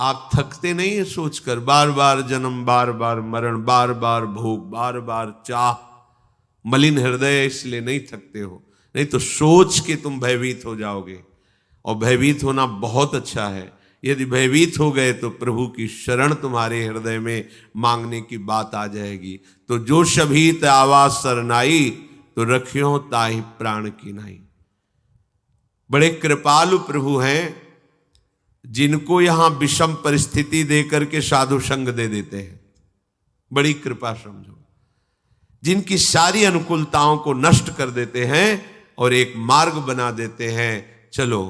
आप थकते नहीं है सोचकर, बार बार जन्म, बार बार मरण, बार बार भोग, बार बार चाह, मलिन हृदय, इसलिए नहीं थकते हो। नहीं तो सोच के तुम भयभीत हो जाओगे, और भयभीत होना बहुत अच्छा है। यदि भयभीत हो गए तो प्रभु की शरण तुम्हारे हृदय में मांगने की बात आ जाएगी। तो जो शभीत आवाज सरनाई, तो रखियो ताहि प्राण की नाई। बड़े कृपालु प्रभु हैं, जिनको यहां विषम परिस्थिति देकर के साधु संग दे देते हैं। बड़ी कृपा समझो, जिनकी सारी अनुकूलताओं को नष्ट कर देते हैं और एक मार्ग बना देते हैं। चलो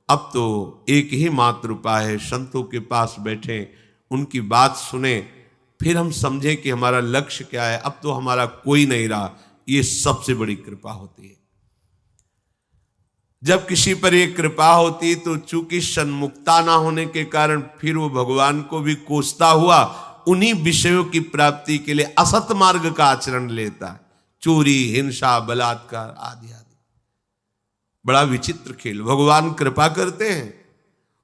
अब तो एक ही मात्र उपाय है, संतों के पास बैठे, उनकी बात सुने, फिर हम समझें कि हमारा लक्ष्य क्या है। अब तो हमारा कोई नहीं रहा, ये सबसे बड़ी कृपा होती है। जब किसी पर एक कृपा होती तो चूंकि सन्मुखता ना होने के कारण फिर वो भगवान को भी कोसता हुआ उन्हीं विषयों की प्राप्ति के लिए असत मार्ग का आचरण लेता है, चोरी, हिंसा, बलात्कार आदि आदि। बड़ा विचित्र खेल। भगवान कृपा करते हैं,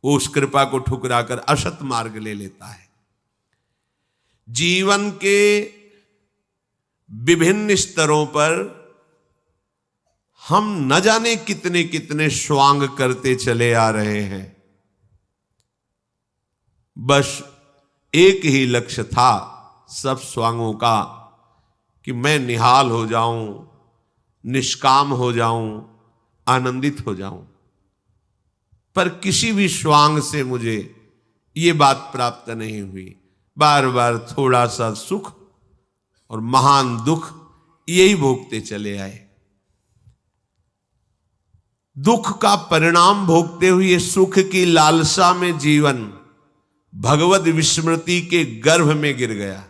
वो उस कृपा को ठुकराकर असत मार्ग ले लेता है। जीवन के विभिन्न स्तरों पर हम न जाने कितने कितने स्वांग करते चले आ रहे हैं। बस एक ही लक्ष्य था सब स्वांगों का, कि मैं निहाल हो जाऊं, निष्काम हो जाऊं, आनंदित हो जाऊं। पर किसी भी स्वांग से मुझे ये बात प्राप्त नहीं हुई। बार बार थोड़ा सा सुख और महान दुख यही भोगते चले आए। दुख का परिणाम भोगते हुए सुख की लालसा में जीवन भगवत विस्मृति के गर्भ में गिर गया।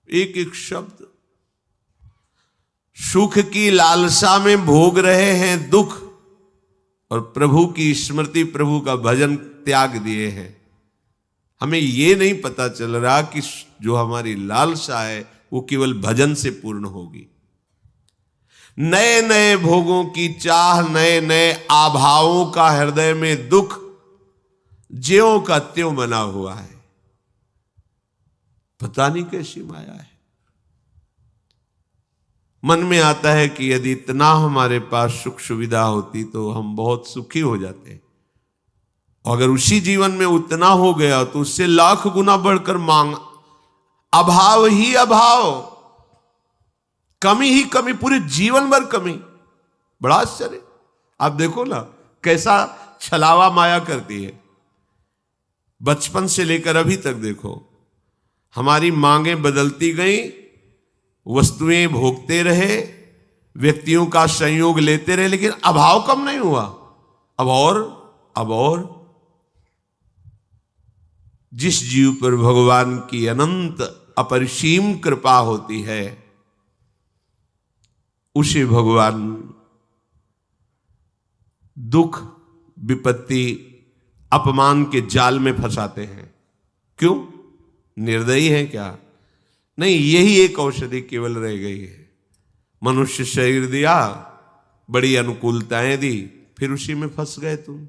एक एक शब्द, सुख की लालसा में भोग रहे हैं दुख, और प्रभु की स्मृति, प्रभु का भजन त्याग दिए हैं। हमें यह नहीं पता चल रहा कि जो हमारी लालसा है वो केवल भजन से पूर्ण होगी। नए नए भोगों की चाह, नए नए आभावों का हृदय में दुख ज्यों का त्यों बना हुआ है। पता नहीं कैसी माया है। मन में आता है कि यदि इतना हमारे पास सुख सुविधा होती तो हम बहुत सुखी हो जाते, और अगर उसी जीवन में उतना हो गया तो उससे लाख गुना बढ़कर मांग, अभाव ही अभाव, कमी ही कमी, पूरे जीवन भर कमी। बड़ा आश्चर्य। आप देखो ना कैसा छलावा माया करती है। बचपन से लेकर अभी तक देखो, हमारी मांगें बदलती गई, वस्तुएं भोगते रहे, व्यक्तियों का संयोग लेते रहे, लेकिन अभाव कम नहीं हुआ। अब और जिस जीव पर भगवान की अनंत अपरिसीम कृपा होती है, उसे भगवान दुख, विपत्ति, अपमान के जाल में फंसाते हैं। क्यों? निर्दयी है क्या? नहीं, यही एक औषधि केवल रह गई है। मनुष्य शरीर दिया, बड़ी अनुकूलताएं दी, फिर उसी में फंस गए तुम।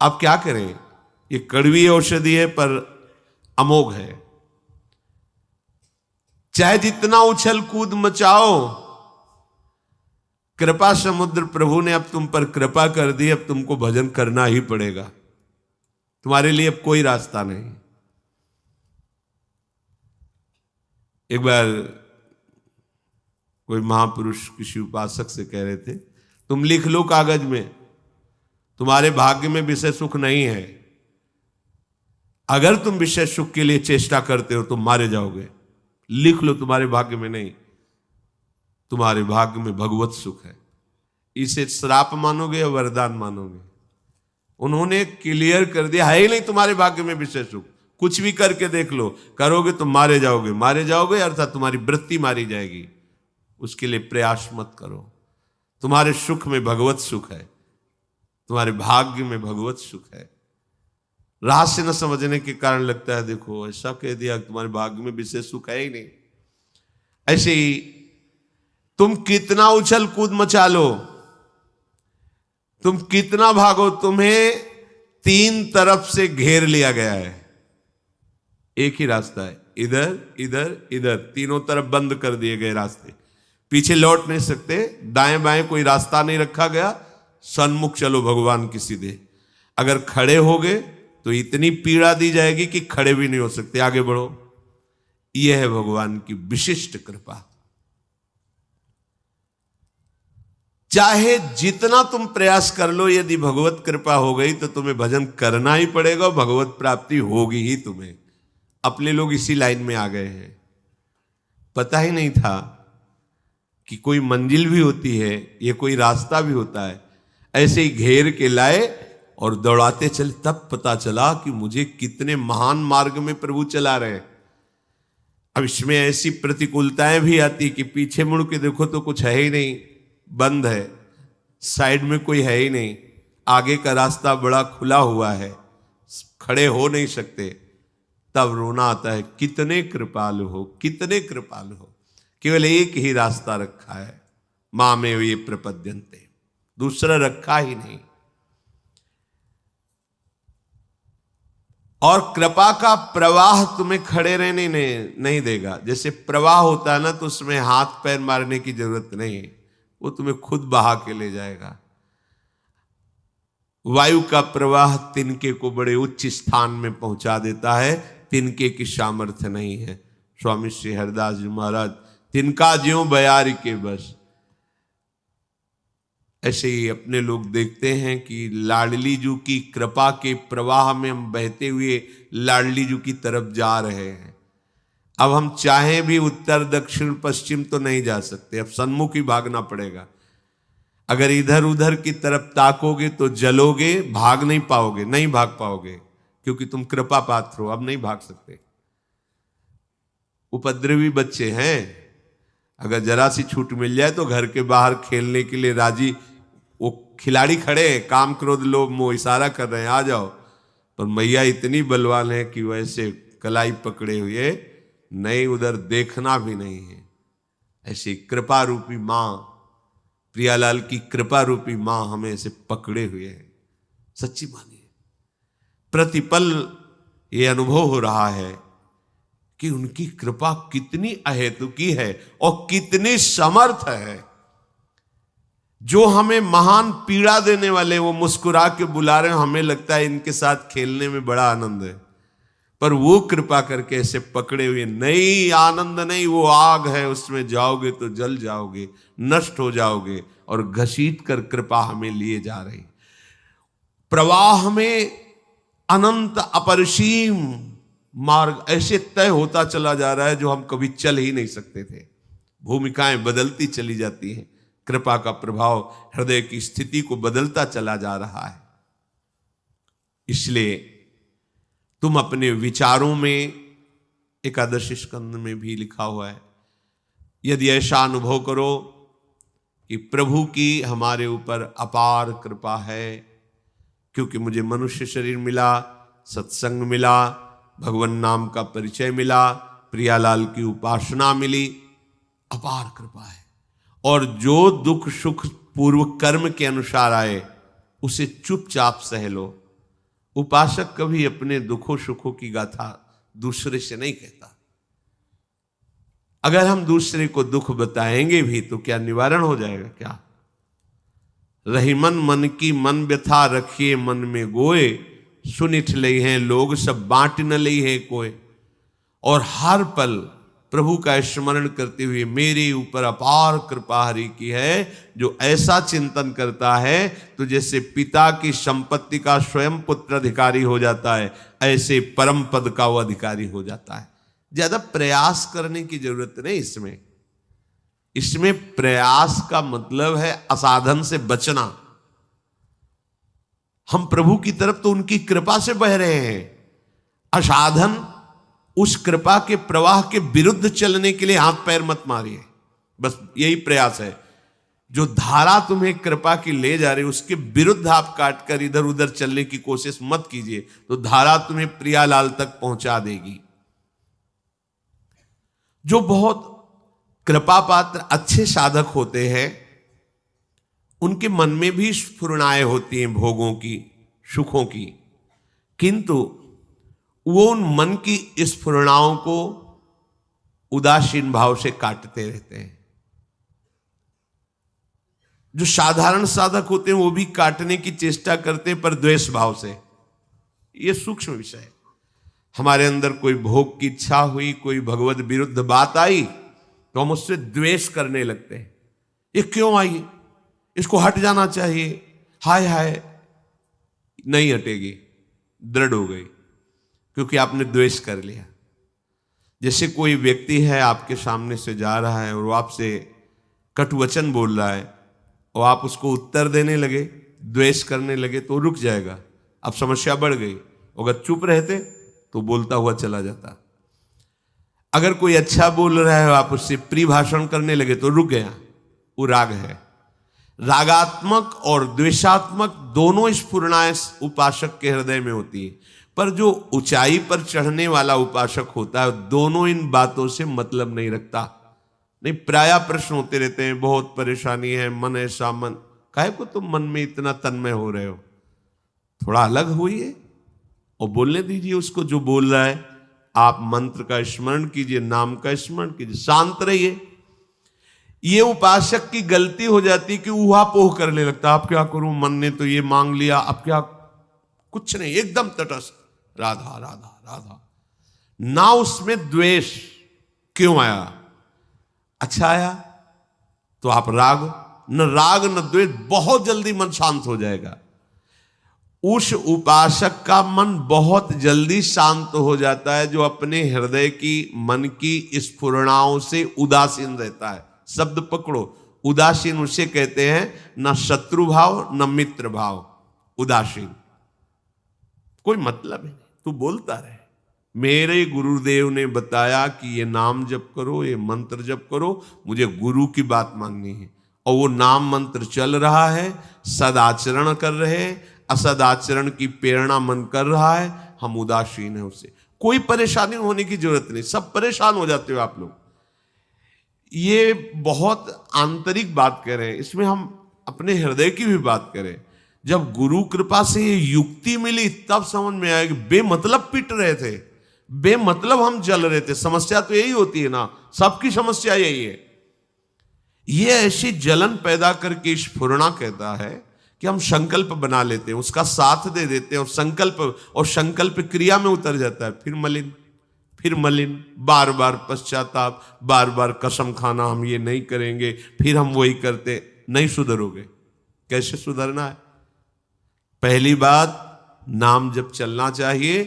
अब क्या करें? ये कड़वी औषधि है पर अमोघ है। चाहे जितना उछल कूद मचाओ, कृपा समुद्र प्रभु ने अब तुम पर कृपा कर दी, अब तुमको भजन करना ही पड़ेगा। तुम्हारे लिए अब कोई रास्ता नहीं। एक बार कोई महापुरुष किसी उपासक से कह रहे थे, तुम लिख लो कागज में, तुम्हारे भाग्य में विषय सुख नहीं है। अगर तुम विषय सुख के लिए चेष्टा करते हो तो मारे जाओगे। लिख लो, तुम्हारे भाग्य में नहीं, तुम्हारे भाग्य में भगवत सुख है। इसे श्राप मानोगे या वरदान मानोगे? उन्होंने क्लियर कर दिया, है ही नहीं तुम्हारे भाग्य में विषय सुख। कुछ भी करके देख लो, करोगे तो मारे जाओगे। मारे जाओगे अर्थात तुम्हारी वृत्ति मारी जाएगी। उसके लिए प्रयास मत करो। तुम्हारे सुख में भगवत सुख है, तुम्हारे भाग्य में भगवत सुख है। रहस्य न समझने के कारण लगता है, देखो ऐसा कह दिया, तुम्हारे भाग्य में विषय सुख है ही नहीं। ऐसे ही तुम कितना उछल कूद मचा लो, तुम कितना भागो, तुम्हें 3 तरफ से घेर लिया गया है, एक ही रास्ता है, इधर इधर इधर, तीनों तरफ बंद कर दिए गए रास्ते, पीछे लौट नहीं सकते, दाएं बाएं कोई रास्ता नहीं रखा गया, सन्मुख चलो भगवान की सीधे। अगर खड़े हो गए तो इतनी पीड़ा दी जाएगी कि खड़े भी नहीं हो सकते, आगे बढ़ो। यह है भगवान की विशिष्ट कृपा। चाहे जितना तुम प्रयास कर लो, यदि भगवत कृपा हो गई तो तुम्हें भजन करना ही पड़ेगा, भगवत प्राप्ति होगी ही तुम्हें। अपने लोग इसी लाइन में आ गए हैं, पता ही नहीं था कि कोई मंजिल भी होती है, ये कोई रास्ता भी होता है। ऐसे ही घेर के लाए और दौड़ाते चले, तब पता चला कि मुझे कितने महान मार्ग में प्रभु चला रहे हैं। अब इसमें ऐसी प्रतिकूलताएं भी आती कि पीछे मुड़ के देखो तो कुछ है ही नहीं, बंद है, साइड में कोई है ही नहीं, आगे का रास्ता बड़ा खुला हुआ है, खड़े हो नहीं सकते। तब रोना आता है, कितने कृपालु हो, कितने कृपालु हो, केवल एक ही रास्ता रखा है, मां में ये प्रपद्यन्ते, दूसरा रखा ही नहीं। और कृपा का प्रवाह तुम्हें खड़े रहने नहीं देगा। जैसे प्रवाह होता है ना, तो उसमें हाथ पैर मारने की जरूरत नहीं है, वो तुम्हें खुद बहा के ले जाएगा। वायु का प्रवाह तिनके को बड़े उच्च स्थान में पहुंचा देता है, तिनके की सामर्थ्य नहीं है। स्वामी श्री हरिदास जी महाराज, तिनका ज्यों बयार के बस। ऐसे ही अपने लोग देखते हैं कि लाडली जू की कृपा के प्रवाह में हम बहते हुए लाडली जू की तरफ जा रहे हैं। अब हम चाहें भी उत्तर दक्षिण पश्चिम तो नहीं जा सकते, अब सन्मुख ही भागना पड़ेगा। अगर इधर उधर की तरफ ताकोगे तो जलोगे, भाग नहीं पाओगे, नहीं भाग पाओगे, क्योंकि तुम कृपा पात्र हो, अब नहीं भाग सकते। उपद्रवी बच्चे हैं, अगर जरा सी छूट मिल जाए तो घर के बाहर खेलने के लिए राजी, वो खिलाड़ी खड़े हैं, काम क्रोध लोभ मोह इशारा कर रहे हैं, आ जाओ, पर मैया इतनी बलवान है कि वैसे कलाई पकड़े हुए नहीं, उधर देखना भी नहीं है। ऐसी कृपा रूपी मां, प्रियालाल की कृपा रूपी मां हमें ऐसे पकड़े हुए है। सच्ची मानिए, प्रतिपल ये अनुभव हो रहा है कि उनकी कृपा कितनी अहेतुकी है और कितनी समर्थ है। जो हमें महान पीड़ा देने वाले वो मुस्कुरा के बुला रहे हैं, हमें लगता है इनके साथ खेलने में बड़ा आनंद है, पर वो कृपा करके ऐसे पकड़े हुए, नहीं आनंद नहीं, वो आग है, उसमें जाओगे तो जल जाओगे, नष्ट हो जाओगे, और घसीट कर कृपा हमें लिए जा रही। प्रवाह में अनंत अपरिसीम मार्ग ऐसे तय होता चला जा रहा है जो हम कभी चल ही नहीं सकते थे। भूमिकाएं बदलती चली जाती हैं, कृपा का प्रभाव हृदय की स्थिति को बदलता चला जा रहा है। इसलिए तुम अपने विचारों में, एकादश स्कंद में भी लिखा हुआ है, यदि ऐसा अनुभव करो कि प्रभु की हमारे ऊपर अपार कृपा है, क्योंकि मुझे मनुष्य शरीर मिला, सत्संग मिला, भगवान नाम का परिचय मिला, प्रियालाल की उपासना मिली, अपार कृपा है। और जो दुख सुख पूर्व कर्म के अनुसार आए उसे चुपचाप सह लो। उपासक कभी अपने दुखों सुखों की गाथा दूसरे से नहीं कहता। अगर हम दूसरे को दुख बताएंगे भी तो क्या निवारण हो जाएगा? क्या रहीमन मन की मन व्यथा रखिए मन में गोए, सुनिठ लई हैं लोग सब बांट न लई है कोई। और हर पल प्रभु का स्मरण करते हुए मेरे ऊपर अपार कृपा हरि की है, जो ऐसा चिंतन करता है तो जैसे पिता की संपत्ति का स्वयं पुत्र अधिकारी हो जाता है, ऐसे परम पद का वो अधिकारी हो जाता है। ज्यादा प्रयास करने की जरूरत नहीं इसमें। इसमें प्रयास का मतलब है असाधन से बचना। हम प्रभु की तरफ तो उनकी कृपा से बह रहे हैं, असाधन उस कृपा के प्रवाह के विरुद्ध चलने के लिए हाथ पैर मत मारिए। बस यही प्रयास है। जो धारा तुम्हें कृपा की ले जा रही है उसके विरुद्ध आप काट कर इधर उधर चलने की कोशिश मत कीजिए, तो धारा तुम्हें प्रियालाल तक पहुंचा देगी। जो बहुत कृपा पात्र अच्छे साधक होते हैं उनके मन में भी स्फुरणाएं होती हैं भोगों की, सुखों की, किंतु वो उन मन की स्फुरणाओं को उदासीन भाव से काटते रहते हैं। जो साधारण साधक होते हैं वो भी काटने की चेष्टा करते हैं, पर द्वेष भाव से। ये सूक्ष्म विषय है। हमारे अंदर कोई भोग की इच्छा हुई, कोई भगवत विरुद्ध बात आई, तो हम उससे द्वेष करने लगते हैं। ये क्यों आई, इसको हट जाना चाहिए, हाय हाय। नहीं हटेगी, दृढ़ हो गई, क्योंकि आपने द्वेष कर लिया। जैसे कोई व्यक्ति है आपके सामने से जा रहा है और वो आपसे कटुवचन बोल रहा है और आप उसको उत्तर देने लगे, द्वेष करने लगे, तो रुक जाएगा। अब समस्या बढ़ गई। अगर चुप रहते तो बोलता हुआ चला जाता। अगर कोई अच्छा बोल रहा है, आप उससे प्रिय भाषण करने लगे, तो रुक गया। वो राग है। रागात्मक और द्वेषात्मक दोनों स्फुरणाएं उपासक के हृदय में होती है, पर जो ऊंचाई पर चढ़ने वाला उपासक होता है, दोनों इन बातों से मतलब नहीं रखता। नहीं, प्रायः प्रश्न होते रहते हैं, बहुत परेशानी है, मन ऐसा, मन काहे को तुम मन में इतना तन्मय हो रहे हो, थोड़ा अलग होइए और बोलने दीजिए उसको जो बोल रहा है। आप मंत्र का स्मरण कीजिए, नाम का स्मरण कीजिए, शांत रहिए। ये उपासक की गलती हो जाती कि ऊहापोह करने लगता। आप क्या करूं, मन ने तो ये मांग लिया, अब क्या, कुछ नहीं, एकदम तटस्थ, राधा राधा राधा। ना उसमें द्वेष। क्यों आया, अच्छा आया तो आप राग न द्वेष, बहुत जल्दी मन शांत हो जाएगा। उस उपासक का मन बहुत जल्दी शांत हो जाता है जो अपने हृदय की, मन की स्फुरणाओं से उदासीन रहता है। शब्द पकड़ो, उदासीन उसे कहते हैं, न शत्रु भाव न मित्र भाव, उदासीन। कोई मतलब ही नहीं, तू बोलता रहे। मेरे गुरुदेव ने बताया कि ये नाम जप करो, ये मंत्र जप करो, मुझे गुरु की बात माननी है, और वो नाम मंत्र चल रहा है, सदाचरण कर रहे हैं, असदाचरण की प्रेरणा मन कर रहा है, हम उदासीन है उससे। कोई परेशानी होने की जरूरत नहीं, सब परेशान हो जाते हो आप लोग। ये बहुत आंतरिक बात कह रहे हैं, इसमें हम अपने हृदय की भी बात करें। जब गुरु कृपा से ये युक्ति मिली तब समझ में आया कि बेमतलब पिट रहे थे, बेमतलब हम जल रहे थे। समस्या तो यही होती है ना, सबकी समस्या यही है। ये ऐसी जलन पैदा करके स्फुरना कहता है कि हम संकल्प बना लेते हैं, उसका साथ दे देते हैं, और संकल्प क्रिया में उतर जाता है। फिर मलिन, बार बार पश्चाताप, बार बार कसम खाना, हम ये नहीं करेंगे, फिर हम वही करते। नहीं सुधरोगे। कैसे सुधरना है? पहली बात, नाम जब चलना चाहिए।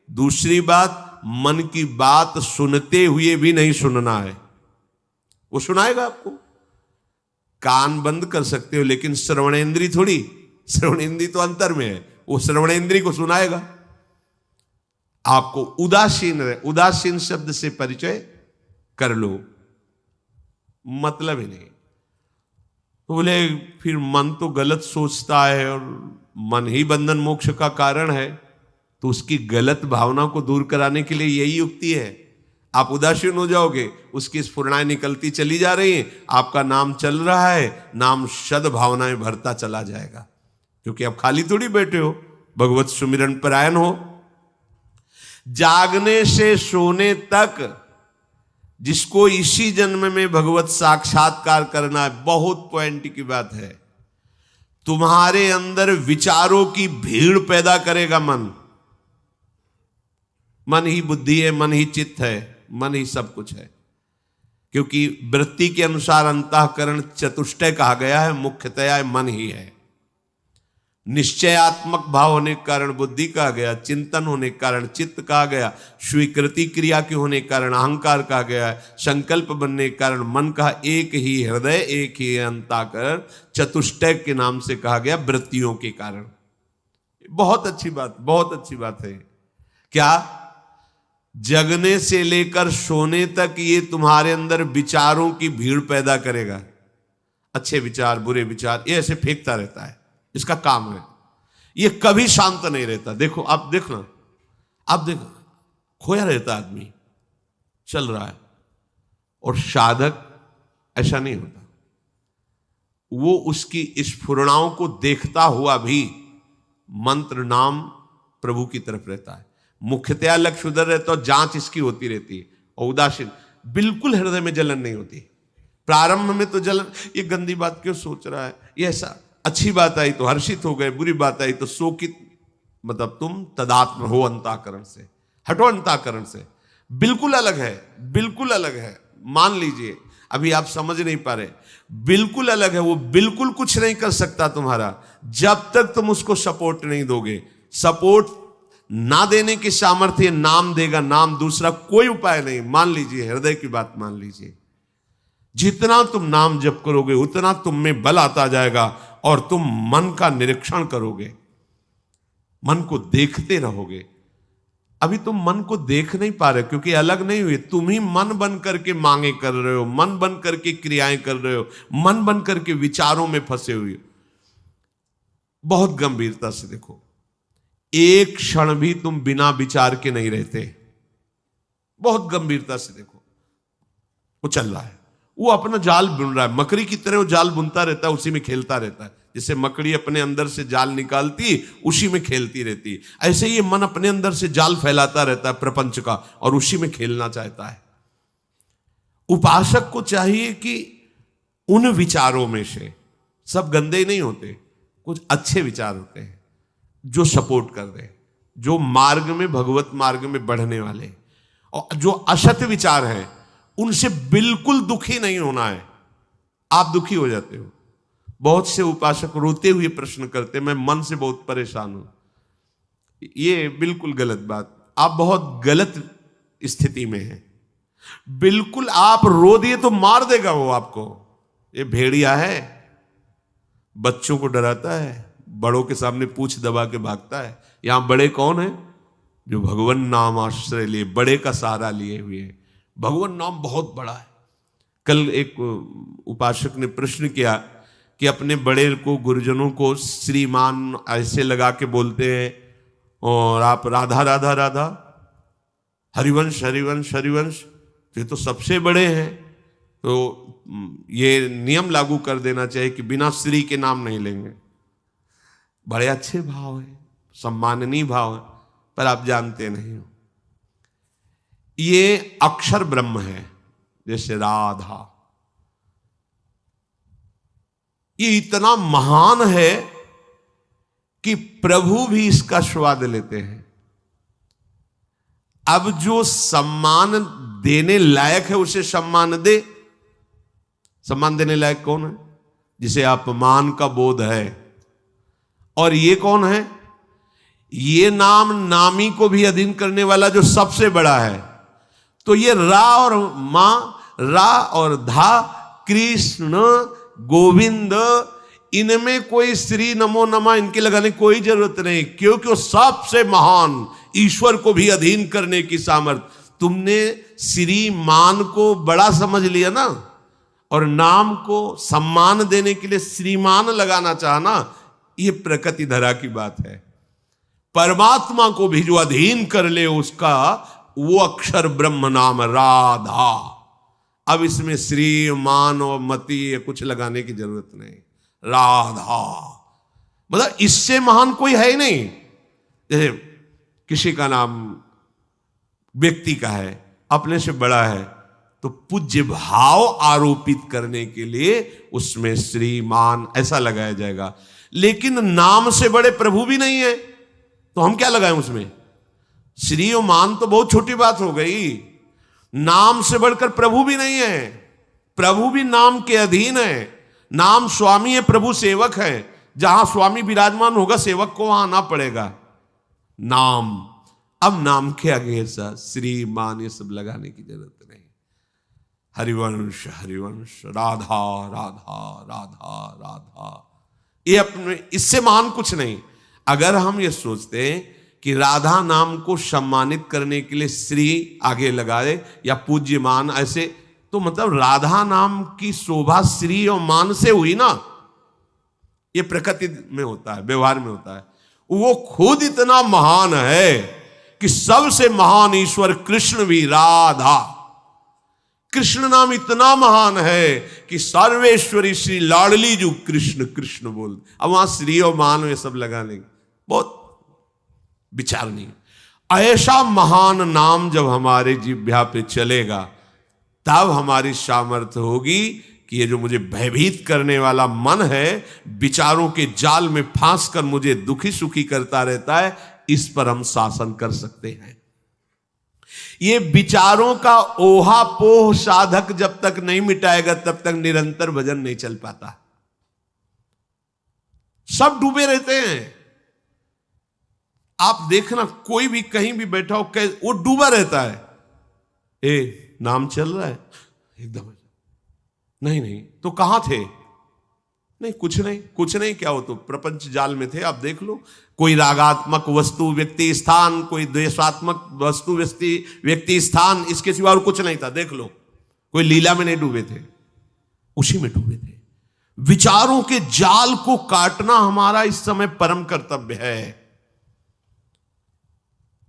दूसरी बात, मन की बात सुनते हुए भी नहीं सुनना है। वो सुनाएगा आपको, कान बंद कर सकते हो, लेकिन श्रवणेंद्री थोड़ी, श्रवणेंद्री तो अंतर में है, वो श्रवणेंद्री को सुनाएगा। आपको उदासीन शब्द से परिचय कर लो, मतलब ही नहीं। तो बोले फिर मन तो गलत सोचता है और मन ही बंधन मोक्ष का कारण है, तो उसकी गलत भावना को दूर कराने के लिए यही युक्ति है। आप उदासीन हो जाओगे, उसकी स्फुरणाएं निकलती चली जा रही हैं, आपका नाम चल रहा है, नाम सद भावनाएं भरता चला जाएगा, क्योंकि आप खाली थोड़ी बैठे हो, भगवत सुमिरन परायण हो। जागने से सोने तक जिसको इसी जन्म में भगवत साक्षात्कार करना है, बहुत पॉइंट की बात है। तुम्हारे अंदर विचारों की भीड़ पैदा करेगा मन। मन ही बुद्धि है, मन ही चित्त है, मन ही सब कुछ है। क्योंकि वृत्ति के अनुसार अंतःकरण चतुष्टय कहा गया है, मुख्यतया मन ही है। निश्चयात्मक भाव होने के कारण बुद्धि कहा गया, चिंतन होने के कारण चित्त कहा गया, स्वीकृति क्रिया के होने के कारण अहंकार कहा गया है, संकल्प बनने के कारण मन का, एक ही हृदय, एक ही अंतःकरण, चतुष्टय के नाम से कहा गया वृत्तियों के कारण। बहुत अच्छी बात, बहुत अच्छी बात है। क्या? जगने से लेकर सोने तक ये तुम्हारे अंदर विचारों की भीड़ पैदा करेगा। अच्छे विचार, बुरे विचार, ये ऐसे फेंकता रहता है, इसका काम है। ये कभी शांत नहीं रहता। देखो, आप देखना, खोया रहता आदमी, चल रहा है। और साधक ऐसा नहीं होता, वो उसकी स्फुरणाओं को देखता हुआ भी मंत्र, नाम, प्रभु की तरफ रहता है। मुख्यतया लक्ष्य उधर रहता है, जांच इसकी होती रहती है। और उदासीन, बिल्कुल हृदय में जलन नहीं होती। प्रारंभ में तो जलन, ये गंदी बात क्यों सोच रहा है, ये ऐसा, अच्छी बात आई तो हर्षित हो गए, बुरी बात आई तो शोकित। मतलब तुम तदात्म हो अंतःकरण से, हटो अंतःकरण से। बिल्कुल अलग है, बिल्कुल अलग है। मान लीजिए अभी आप समझ नहीं पा रहे, बिल्कुल अलग है। वो बिल्कुल कुछ नहीं कर सकता तुम्हारा जब तक तुम उसको सपोर्ट नहीं दोगे। सपोर्ट ना देने की सामर्थ्य नाम देगा, नाम, दूसरा कोई उपाय नहीं। मान लीजिए, हृदय की बात मान लीजिए, जितना तुम नाम जप करोगे उतना तुम में बल आता जाएगा और तुम मन का निरीक्षण करोगे, मन को देखते रहोगे। अभी तुम मन को देख नहीं पा रहे क्योंकि अलग नहीं हुए। तुम ही मन बन करके मांगे कर रहे हो, मन बन करके क्रियाएं कर रहे हो, मन बन करके विचारों में फंसे हुए। बहुत गंभीरता से देखो, एक क्षण भी तुम बिना विचार के नहीं रहते। बहुत गंभीरता से देखो, वो चल रहा है, वो अपना जाल बुन रहा है, मकड़ी की तरह वो जाल बुनता रहता है, उसी में खेलता रहता है। जैसे मकड़ी अपने अंदर से जाल निकालती, उसी में खेलती रहती, ऐसे ये मन अपने अंदर से जाल फैलाता रहता है प्रपंच का, और उसी में खेलना चाहता है। उपासक को चाहिए कि उन विचारों में से, सब गंदे नहीं होते, कुछ अच्छे विचार होते हैं जो सपोर्ट कर रहे, जो मार्ग में, भगवत मार्ग में बढ़ने वाले, और जो असत विचार हैं उनसे बिल्कुल दुखी नहीं होना है। आप दुखी हो जाते हो। बहुत से उपासक रोते हुए प्रश्न करते, मैं मन से बहुत परेशान हूं। ये बिल्कुल गलत बात, आप बहुत गलत स्थिति में हैं। बिल्कुल आप रो दिए तो मार देगा वो आपको। ये भेड़िया है, बच्चों को डराता है, बड़ों के सामने पूंछ दबा के भागता है। यहां बड़े कौन है? जो भगवान नाम आश्रय लिए, बड़े का सहारा लिए हुए हैं। भगवान नाम बहुत बड़ा है। कल एक उपासक ने प्रश्न किया कि अपने बड़े को, गुरुजनों को श्रीमान ऐसे लगा के बोलते हैं, और आप राधा राधा राधा, हरिवंश हरिवंश हरिवंश, ये तो सबसे बड़े हैं। तो ये नियम लागू कर देना चाहिए कि बिना श्री के नाम नहीं लेंगे। बड़े अच्छे भाव है, सम्माननीय भाव है, पर आप जानते नहीं हो ये अक्षर ब्रह्म है। जैसे राधा, ये इतना महान है कि प्रभु भी इसका स्वाद लेते हैं। अब जो सम्मान देने लायक है उसे सम्मान दे। सम्मान देने लायक कौन है? जिसे अपमान का बोध है। और ये कौन है? ये नाम नामी को भी अधीन करने वाला जो सबसे बड़ा है। तो ये रा और मां, रा और धा, कृष्ण, गोविंद, इनमें कोई श्री नमो नमः इनके लगाने की कोई जरूरत नहीं, क्योंकि वो सबसे महान, ईश्वर को भी अधीन करने की सामर्थ्य। तुमने श्रीमान को बड़ा समझ लिया ना, और नाम को सम्मान देने के लिए श्रीमान लगाना चाहना, ये प्रकृति धरा की बात है। परमात्मा को भी जो अधीन कर ले उसका, वो अक्षर ब्रह्म नाम राधा। अब इसमें श्री, मान और मति ये कुछ लगाने की जरूरत नहीं। राधा मतलब इससे महान कोई है ही नहीं। जैसे किसी का नाम व्यक्ति का है, अपने से बड़ा है, तो पूज्य भाव आरोपित करने के लिए उसमें श्रीमान ऐसा लगाया जाएगा। लेकिन नाम से बड़े प्रभु भी नहीं है, तो हम क्या लगाएं उसमें? श्री और मान तो बहुत छोटी बात हो गई। नाम से बढ़कर प्रभु भी नहीं है, प्रभु भी नाम के अधीन है। नाम स्वामी है, प्रभु सेवक है। जहां स्वामी विराजमान होगा सेवक को वहां आना पड़ेगा। नाम, अब नाम के आगे ऐसा श्री मान ये सब लगाने की जरूरत नहीं। हरिवंश हरिवंश, राधा राधा राधा राधा, ये अपने, इससे महान कुछ नहीं। अगर हम ये सोचते हैं कि राधा नाम को सम्मानित करने के लिए श्री आगे लगाए या पूज्य मान ऐसे, तो मतलब राधा नाम की शोभा श्री और मान से हुई ना। ये प्रकृति में होता है, व्यवहार में होता है। वो खुद इतना महान है कि सबसे महान ईश्वर कृष्ण भी राधा, कृष्ण नाम इतना महान है कि सर्वेश्वरी श्री लाडली जो कृष्ण कृष्ण बोल। अब वहां श्री और मान ये सब लगा लेंगे, बहुत विचार नहीं। ऐसा महान नाम जब हमारे जिह्वा पे चलेगा तब हमारी सामर्थ्य होगी कि ये जो मुझे भयभीत करने वाला मन है, विचारों के जाल में फांस कर मुझे दुखी सुखी करता रहता है, इस पर हम शासन कर सकते हैं। ये विचारों का ओहापोह साधक जब तक नहीं मिटाएगा तब तक निरंतर भजन नहीं चल पाता। सब डूबे रहते हैं। आप देखना, कोई भी कहीं भी बैठा हो, वो डूबा रहता है। नाम चल रहा है एकदम, नहीं तो कहां थे? नहीं, कुछ नहीं। क्या हो तो प्रपंच जाल में थे। आप देख लो, कोई रागात्मक वस्तु व्यक्ति स्थान, कोई द्वेषात्मक वस्तु व्यक्ति स्थान, इसके सिवा और कुछ नहीं था। देख लो, कोई लीला में नहीं डूबे थे, उसी में डूबे थे। विचारों के जाल को काटना हमारा इस समय परम कर्तव्य है।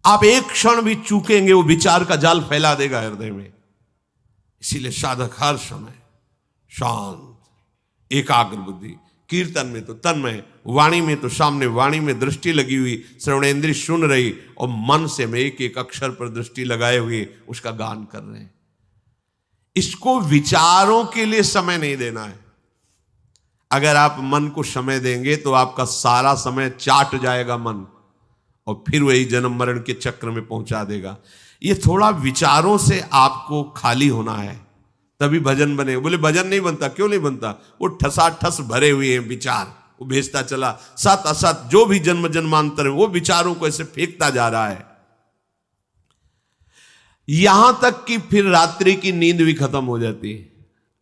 आप एक क्षण भी चूकेंगे, वो विचार का जाल फैला देगा हृदय में। इसीलिए साधक हर समय शांत, एकाग्र बुद्धि, कीर्तन में तो तन्मय, वाणी में तो सामने वाणी में दृष्टि लगी हुई, श्रवणेंद्रिय सुन रही, और मन से में एक एक अक्षर पर दृष्टि लगाए हुए उसका गान कर रहे हैं। इसको विचारों के लिए समय नहीं देना है। अगर आप मन को समय देंगे तो आपका सारा समय चाट जाएगा मन, और फिर वही जन्म मरण के चक्र में पहुंचा देगा। ये थोड़ा विचारों से आपको खाली होना है, तभी भजन बने। बोले भजन नहीं बनता, क्यों नहीं बनता? वो ठसाठस भरे हुए हैं विचार, वो भेजता चला, सत असत जो भी जन्म जन्मांतर है वो विचारों को ऐसे फेंकता जा रहा है, यहां तक कि फिर रात्रि की नींद भी खत्म हो जाती है।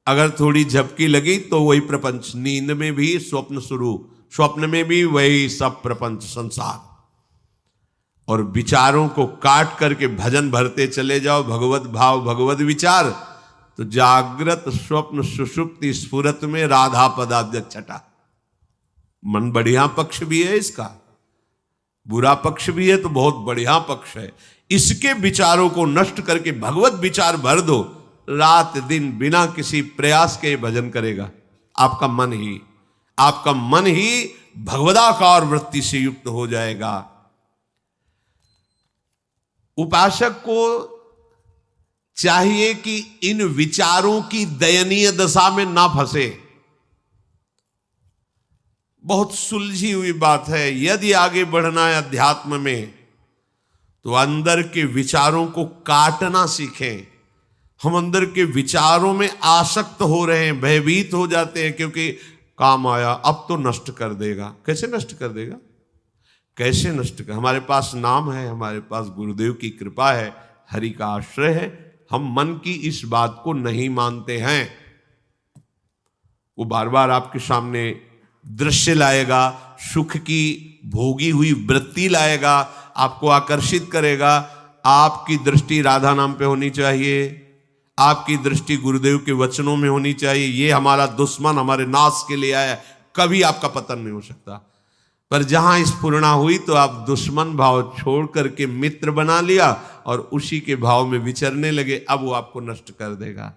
अगर थोड़ी झपकी लगी तो वही प्रपंच, नींद में भी स्वप्न शुरू, स्वप्न में भी वही सब प्रपंच संसार। और विचारों को काट करके भजन भरते चले जाओ, भगवत भाव भगवत विचार, तो जागृत स्वप्न सुषुप्ति स्फुरत में राधा पदाध्यक्षता। मन बढ़िया पक्ष भी है इसका, बुरा पक्ष भी है तो बहुत बढ़िया पक्ष है। इसके विचारों को नष्ट करके भगवत विचार भर दो, रात दिन बिना किसी प्रयास के भजन करेगा आपका मन ही भगवदाकार वृत्ति से युक्त हो जाएगा। उपासक को चाहिए कि इन विचारों की दयनीय दशा में ना फंसे। बहुत सुलझी हुई बात है। यदि आगे बढ़ना है अध्यात्म में तो अंदर के विचारों को काटना सीखें। हम अंदर के विचारों में आसक्त हो रहे हैं, भयभीत हो जाते हैं, क्योंकि काम आया अब तो नष्ट कर देगा। कैसे नष्ट कर देगा? कैसे नष्ट कर? हमारे पास नाम है, हमारे पास गुरुदेव की कृपा है, हरि का आश्रय है। हम मन की इस बात को नहीं मानते हैं। वो बार बार आपके सामने दृश्य लाएगा, सुख की भोगी हुई वृत्ति लाएगा, आपको आकर्षित करेगा। आपकी दृष्टि राधा नाम पे होनी चाहिए, आपकी दृष्टि गुरुदेव के वचनों में होनी चाहिए। ये हमारा दुश्मन हमारे नाश के लिए आया, कभी आपका पतन नहीं हो सकता। पर जहां स्फुरणा हुई तो आप दुश्मन भाव छोड़ करके मित्र बना लिया और उसी के भाव में विचरने लगे। अब वो आपको नष्ट कर देगा।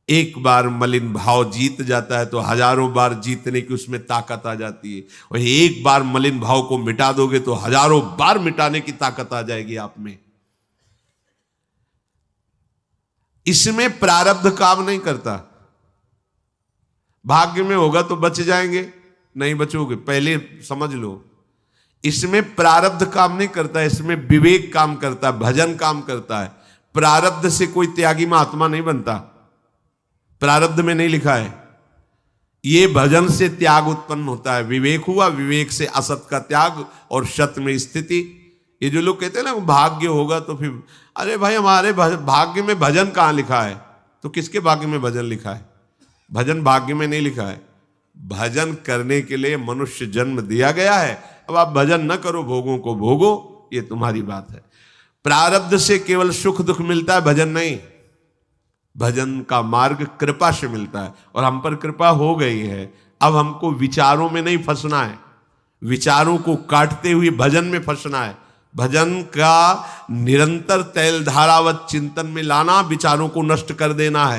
एक बार मलिन भाव जीत जाता है तो हजारों बार जीतने की उसमें ताकत आ जाती है, और एक बार मलिन भाव को मिटा दोगे तो हजारों बार मिटाने की ताकत आ जाएगी आप में। इसमें प्रारब्ध काम नहीं करता। भाग्य में होगा तो बच जाएंगे, नहीं बचोगे, पहले समझ लो। इसमें प्रारब्ध काम नहीं करता, इसमें विवेक काम करता है, भजन काम करता है। प्रारब्ध से कोई त्यागी महात्मा नहीं बनता, प्रारब्ध में नहीं लिखा है। ये भजन से त्याग उत्पन्न होता है। विवेक हुआ, विवेक से असत का त्याग और सत में स्थिति। ये जो लोग कहते हैं ना भाग्य होगा तो फिर, अरे भाई हमारे भाग्य में भजन कहाँ लिखा है? तो किसके भाग्य में भजन लिखा है? भजन भाग्य में नहीं लिखा है। भजन करने के लिए मनुष्य जन्म दिया गया है। अब आप भजन न करो, भोगों को भोगो, ये तुम्हारी बात है। प्रारब्ध से केवल सुख दुख मिलता है, भजन नहीं। भजन का मार्ग कृपा से मिलता है, और हम पर कृपा हो गई है। अब हमको विचारों में नहीं फंसना है, विचारों को काटते हुए भजन में फंसना है। भजन का निरंतर तैल धारावत चिंतन में लाना, विचारों को नष्ट कर देना है।